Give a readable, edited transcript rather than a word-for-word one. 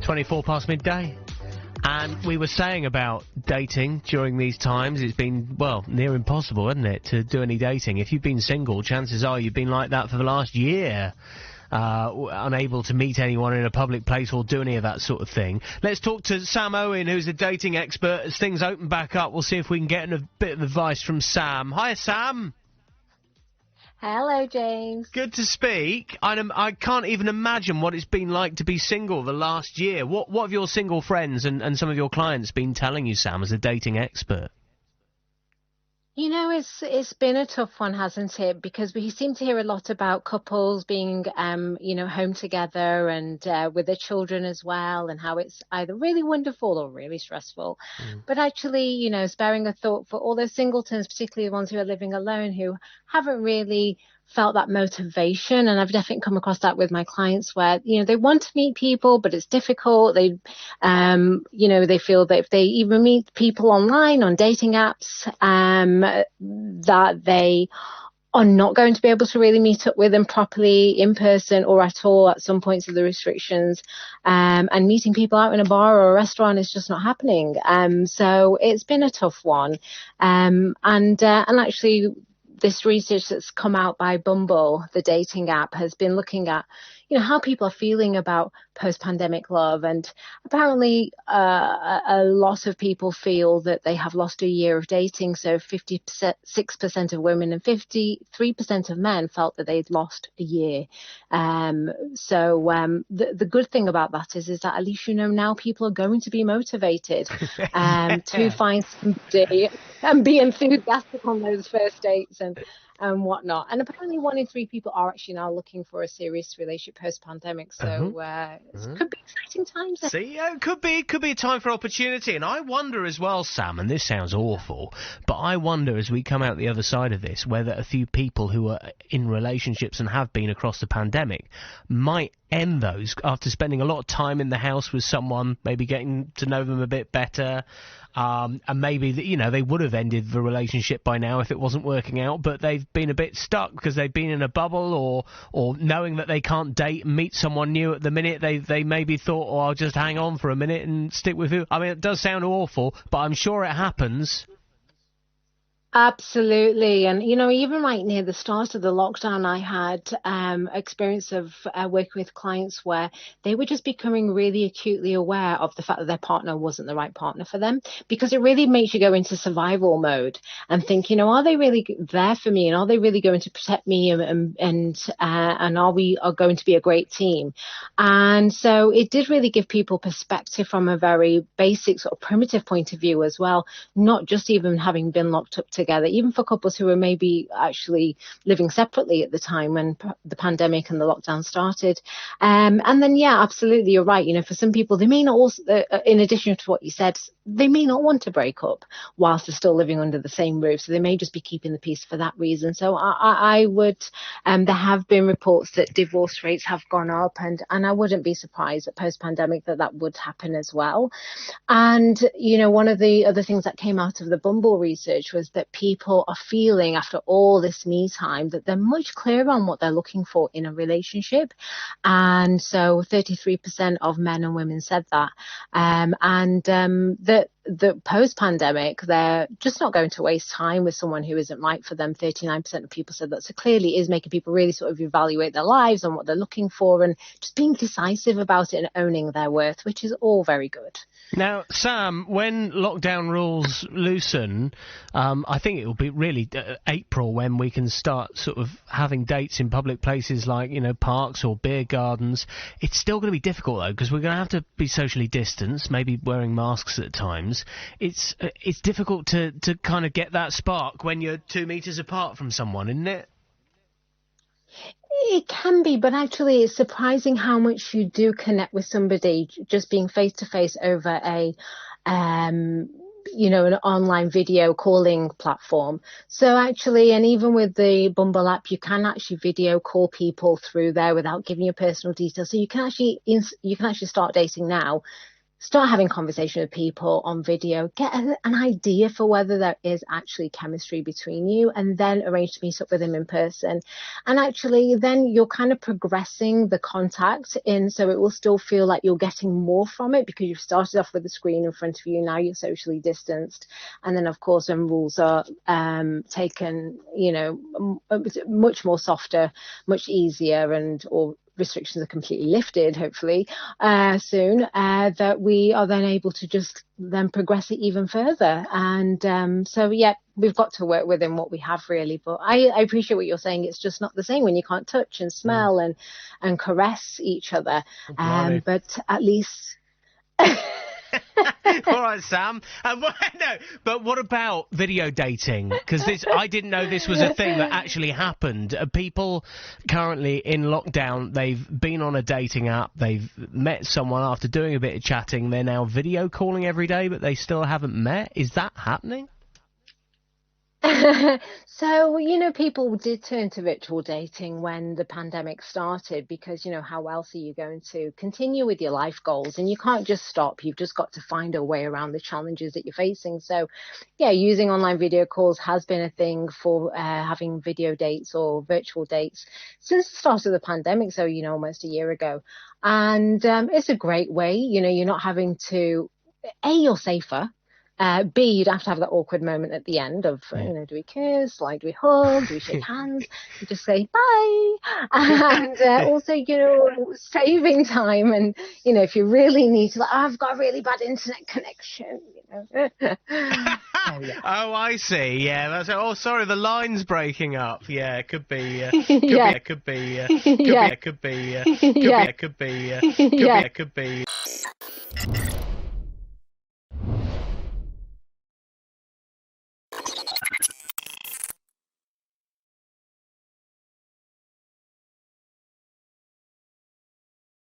24 past midday. And we were saying about dating during these times. It's been, well, near impossible, isn't it, to do any dating. If you've been single, chances are you've been like that for the last year. Unable to meet anyone in a public place or do any of that sort of thing. Let's talk to Sam Owen, who's a dating expert. As things open back up, we'll see if we can get a bit of advice from Sam. Hi, Sam. Hello, James. Good to speak. I can't even imagine what it's been like to be single the last year. What have your single friends and some of your clients been telling you, Sam, as a dating expert? You know, it's been a tough one, hasn't it? Because we seem to hear a lot about couples being, home together and with their children as well, and how it's either really wonderful or really stressful. But actually, sparing a thought for all those singletons, particularly the ones who are living alone, who haven't really felt that motivation. And I've definitely come across that with my clients where, they want to meet people, but it's difficult. They feel that if they even meet people online on dating apps, that they are not going to be able to really meet up with them properly in person or at all at some points of the restrictions. And meeting people out in a bar or a restaurant is just not happening. So it's been a tough one. And actually, this research that's come out by Bumble, the dating app, has been looking at, how people are feeling about post-pandemic love. And apparently a lot of people feel that they have lost a year of dating. So 56% of women and 53% of men felt that they'd lost a year. The good thing about that is that at least, now people are going to be motivated to find somebody and be enthusiastic on those first dates and whatnot. And apparently 1 in 3 people are actually now looking for a serious relationship post-pandemic. So it could be exciting times. See, it could be a time for opportunity. And I wonder as well, Sam, and this sounds awful, but I wonder as we come out the other side of this, whether a few people who are in relationships and have been across the pandemic might end those after spending a lot of time in the house with someone, maybe getting to know them a bit better. And maybe, they would have ended the relationship by now if it wasn't working out, but they've been a bit stuck because they've been in a bubble or knowing that they can't date and meet someone new at the minute. They maybe thought, I'll just hang on for a minute and stick with who. I mean, it does sound awful, but I'm sure it happens. Absolutely. And, even right near the start of the lockdown, I had experience of working with clients where they were just becoming really acutely aware of the fact that their partner wasn't the right partner for them, because it really makes you go into survival mode and think, are they really there for me? And are they really going to protect me? And are we going to be a great team? And so it did really give people perspective from a very basic sort of primitive point of view as well, not just even having been locked up together, even for couples who were maybe actually living separately at the time when the pandemic and the lockdown started. And then, absolutely, you're right. For some people, they may not also, in addition to what you said, they may not want to break up whilst they're still living under the same roof. So they may just be keeping the peace for that reason. So I would, there have been reports that divorce rates have gone up, and I wouldn't be surprised that post-pandemic that would happen as well. And, one of the other things that came out of the Bumble research was that people are feeling after all this me time that they're much clearer on what they're looking for in a relationship. And so 33% of men and women said that. The post-pandemic, they're just not going to waste time with someone who isn't right for them. 39% of people said that. So clearly it is making people really sort of evaluate their lives and what they're looking for and just being decisive about it and owning their worth, which is all very good. Now, Sam, when lockdown rules loosen, I think it will be really April when we can start sort of having dates in public places like, parks or beer gardens. It's still going to be difficult, though, because we're going to have to be socially distanced, maybe wearing masks at times. It's difficult to kind of get that spark when you're 2 meters apart from someone, isn't it? It can be, but actually it's surprising how much you do connect with somebody just being face to face over an online video calling platform. So actually, and even with the Bumble app, you can actually video call people through there without giving your personal details. So you can actually start dating now start having conversation with people on video, get an idea for whether there is actually chemistry between you, and then arrange to meet up with them in person. And actually then you're kind of progressing the contact in, so it will still feel like you're getting more from it because you've started off with the screen in front of you, now you're socially distanced. And then of course when rules are taken, much more softer, much easier, and or restrictions are completely lifted, hopefully soon, that we are then able to just then progress it even further. And so, yeah, we've got to work within what we have, really. But I appreciate what you're saying. It's just not the same when you can't touch and smell and caress each other. But at least... All right, Sam. But what about video dating? Because I didn't know this was a thing that actually happened. People currently in lockdown, they've been on a dating app, they've met someone after doing a bit of chatting, they're now video calling every day, but they still haven't met. Is that happening? So, people did turn to virtual dating when the pandemic started because, how else are you going to continue with your life goals? And you can't just stop. You've just got to find a way around the challenges that you're facing. So, yeah, using online video calls has been a thing for having video dates or virtual dates since the start of the pandemic. So, almost a year ago. And it's a great way. You're not having to, you're safer. B, you'd have to have that awkward moment at the end of, do we kiss? Like, do we hug? Do we shake hands? You just say bye. And also, saving time. And, if you really need to, I've got a really bad internet connection, Oh, yeah. Oh, I see. Yeah, that's. Oh, sorry, the line's breaking up. Yeah, it could be. Could be.